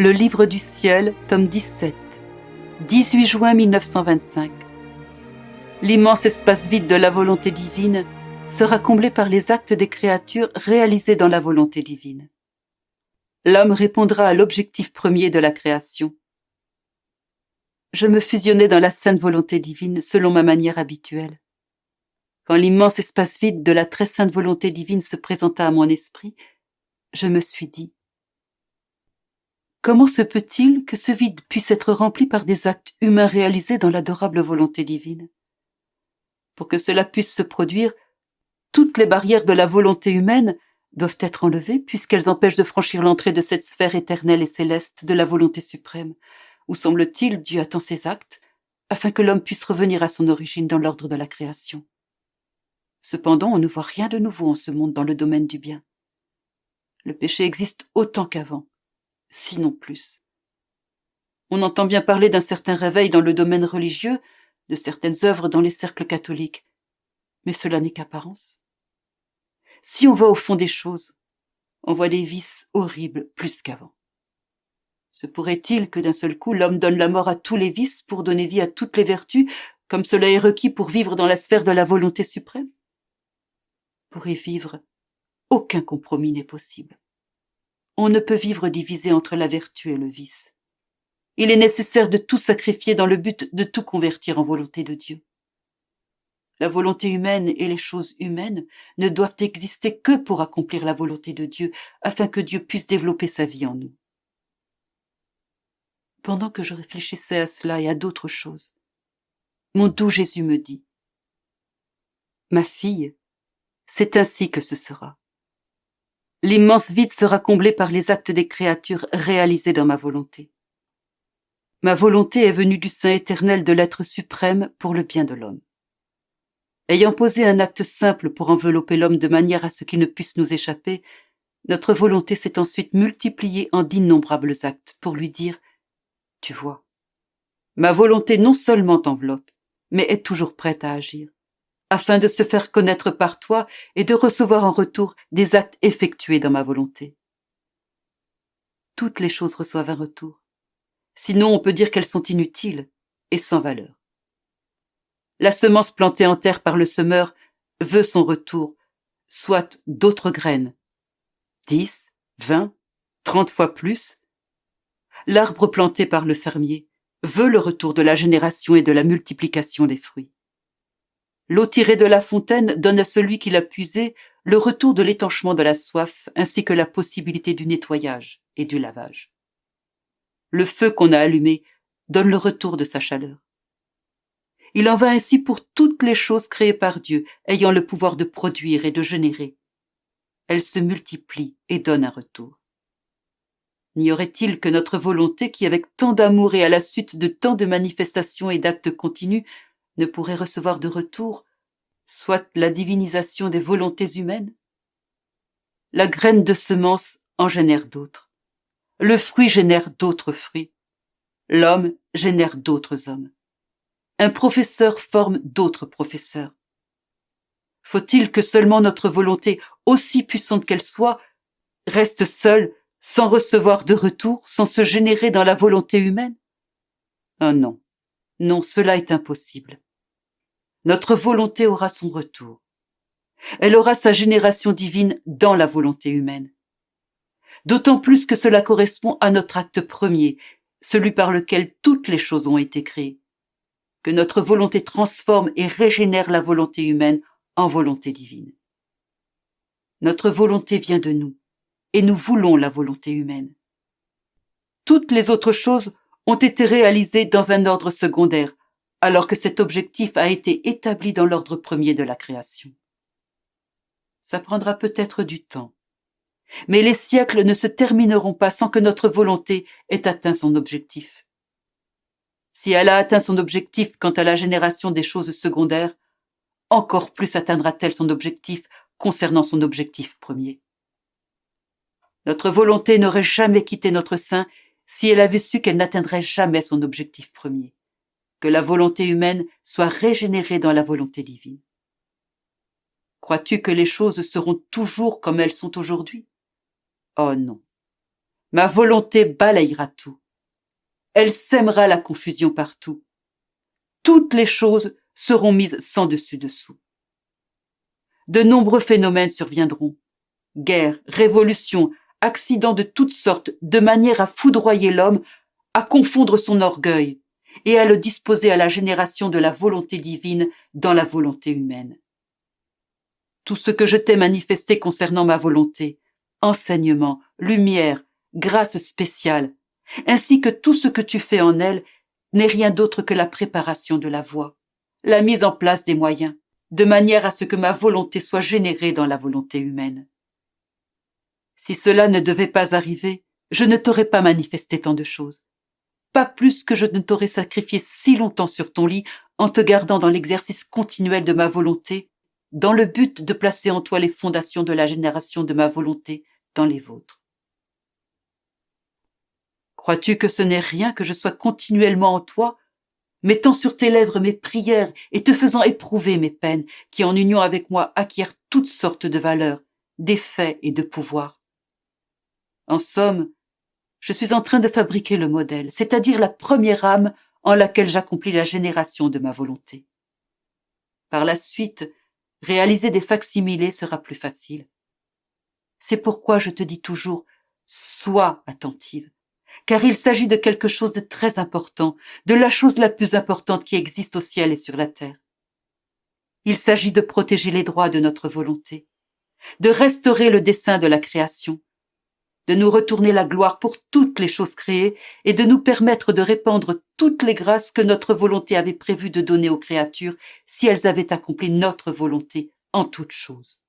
Le Livre du Ciel, tome 17, 18 juin 1925. L'immense espace vide de la volonté divine sera comblé par les actes des créatures réalisés dans la volonté divine. L'homme répondra à l'objectif premier de la création. Je me fusionnais dans la sainte volonté divine selon ma manière habituelle. Quand l'immense espace vide de la très sainte volonté divine se présenta à mon esprit, je me suis dit: comment se peut-il que ce vide puisse être rempli par des actes humains réalisés dans l'adorable volonté divine? Pour que cela puisse se produire, toutes les barrières de la volonté humaine doivent être enlevées puisqu'elles empêchent de franchir l'entrée de cette sphère éternelle et céleste de la volonté suprême, où semble-t-il Dieu attend ses actes, afin que l'homme puisse revenir à son origine dans l'ordre de la création. Cependant, on ne voit rien de nouveau en ce monde dans le domaine du bien. Le péché existe autant qu'avant, sinon plus. On entend bien parler d'un certain réveil dans le domaine religieux, de certaines œuvres dans les cercles catholiques, mais cela n'est qu'apparence. Si on va au fond des choses, on voit des vices horribles plus qu'avant. Se pourrait-il que d'un seul coup l'homme donne la mort à tous les vices pour donner vie à toutes les vertus, comme cela est requis pour vivre dans la sphère de la volonté suprême? Pour y vivre, aucun compromis n'est possible. On ne peut vivre divisé entre la vertu et le vice. Il est nécessaire de tout sacrifier dans le but de tout convertir en volonté de Dieu. La volonté humaine et les choses humaines ne doivent exister que pour accomplir la volonté de Dieu, afin que Dieu puisse développer sa vie en nous. Pendant que je réfléchissais à cela et à d'autres choses, mon doux Jésus me dit: ma fille, c'est ainsi que ce sera. L'immense vide sera comblé par les actes des créatures réalisés dans ma volonté. Ma volonté est venue du sein éternel de l'être suprême pour le bien de l'homme. Ayant posé un acte simple pour envelopper l'homme de manière à ce qu'il ne puisse nous échapper, notre volonté s'est ensuite multipliée en d'innombrables actes pour lui dire: tu vois, ma volonté non seulement t'enveloppe, mais est toujours prête à agir, afin de se faire connaître par toi et de recevoir en retour des actes effectués dans ma volonté. Toutes les choses reçoivent un retour. Sinon, on peut dire qu'elles sont inutiles et sans valeur. La semence plantée en terre par le semeur veut son retour, soit d'autres graines, 10, 20, 30 fois plus. L'arbre planté par le fermier veut le retour de la génération et de la multiplication des fruits. L'eau tirée de la fontaine donne à celui qui l'a puisée le retour de l'étanchement de la soif ainsi que la possibilité du nettoyage et du lavage. Le feu qu'on a allumé donne le retour de sa chaleur. Il en va ainsi pour toutes les choses créées par Dieu, ayant le pouvoir de produire et de générer. Elles se multiplient et donnent un retour. N'y aurait-il que notre volonté qui, avec tant d'amour et à la suite de tant de manifestations et d'actes continus, ne pourrait recevoir de retour, soit la divinisation des volontés humaines? La graine de semence en génère d'autres. Le fruit génère d'autres fruits. L'homme génère d'autres hommes. Un professeur forme d'autres professeurs. Faut-il que seulement notre volonté, aussi puissante qu'elle soit, reste seule, sans recevoir de retour, sans se générer dans la volonté humaine? Oh non, non, cela est impossible. Notre volonté aura son retour. Elle aura sa génération divine dans la volonté humaine. D'autant plus que cela correspond à notre acte premier, celui par lequel toutes les choses ont été créées, que notre volonté transforme et régénère la volonté humaine en volonté divine. Notre volonté vient de nous, et nous voulons la volonté humaine. Toutes les autres choses ont été réalisées dans un ordre secondaire, alors que cet objectif a été établi dans l'ordre premier de la création. Ça prendra peut-être du temps, mais les siècles ne se termineront pas sans que notre volonté ait atteint son objectif. Si elle a atteint son objectif quant à la génération des choses secondaires, encore plus atteindra-t-elle son objectif concernant son objectif premier. Notre volonté n'aurait jamais quitté notre sein si elle avait su qu'elle n'atteindrait jamais son objectif premier, que la volonté humaine soit régénérée dans la volonté divine. Crois-tu que les choses seront toujours comme elles sont aujourd'hui? Oh non. Ma volonté balayera tout. Elle sèmera la confusion partout. Toutes les choses seront mises sans dessus-dessous. De nombreux phénomènes surviendront. Guerres, révolutions, accidents de toutes sortes, de manière à foudroyer l'homme, à confondre son orgueil et à le disposer à la génération de la volonté divine dans la volonté humaine. Tout ce que je t'ai manifesté concernant ma volonté, enseignement, lumière, grâce spéciale, ainsi que tout ce que tu fais en elle, n'est rien d'autre que la préparation de la voie, la mise en place des moyens, de manière à ce que ma volonté soit générée dans la volonté humaine. Si cela ne devait pas arriver, je ne t'aurais pas manifesté tant de choses. Pas plus que je ne t'aurais sacrifié si longtemps sur ton lit en te gardant dans l'exercice continuel de ma volonté, dans le but de placer en toi les fondations de la génération de ma volonté dans les vôtres. Crois-tu que ce n'est rien que je sois continuellement en toi, mettant sur tes lèvres mes prières et te faisant éprouver mes peines, qui en union avec moi acquièrent toutes sortes de valeurs, d'effets et de pouvoirs? En somme, je suis en train de fabriquer le modèle, c'est-à-dire la première âme en laquelle j'accomplis la génération de ma volonté. Par la suite, réaliser des facsimilés sera plus facile. C'est pourquoi je te dis toujours, sois attentive, car il s'agit de quelque chose de très important, de la chose la plus importante qui existe au ciel et sur la terre. Il s'agit de protéger les droits de notre volonté, de restaurer le dessein de la création, de nous retourner la gloire pour toutes les choses créées et de nous permettre de répandre toutes les grâces que notre volonté avait prévu de donner aux créatures si elles avaient accompli notre volonté en toutes choses.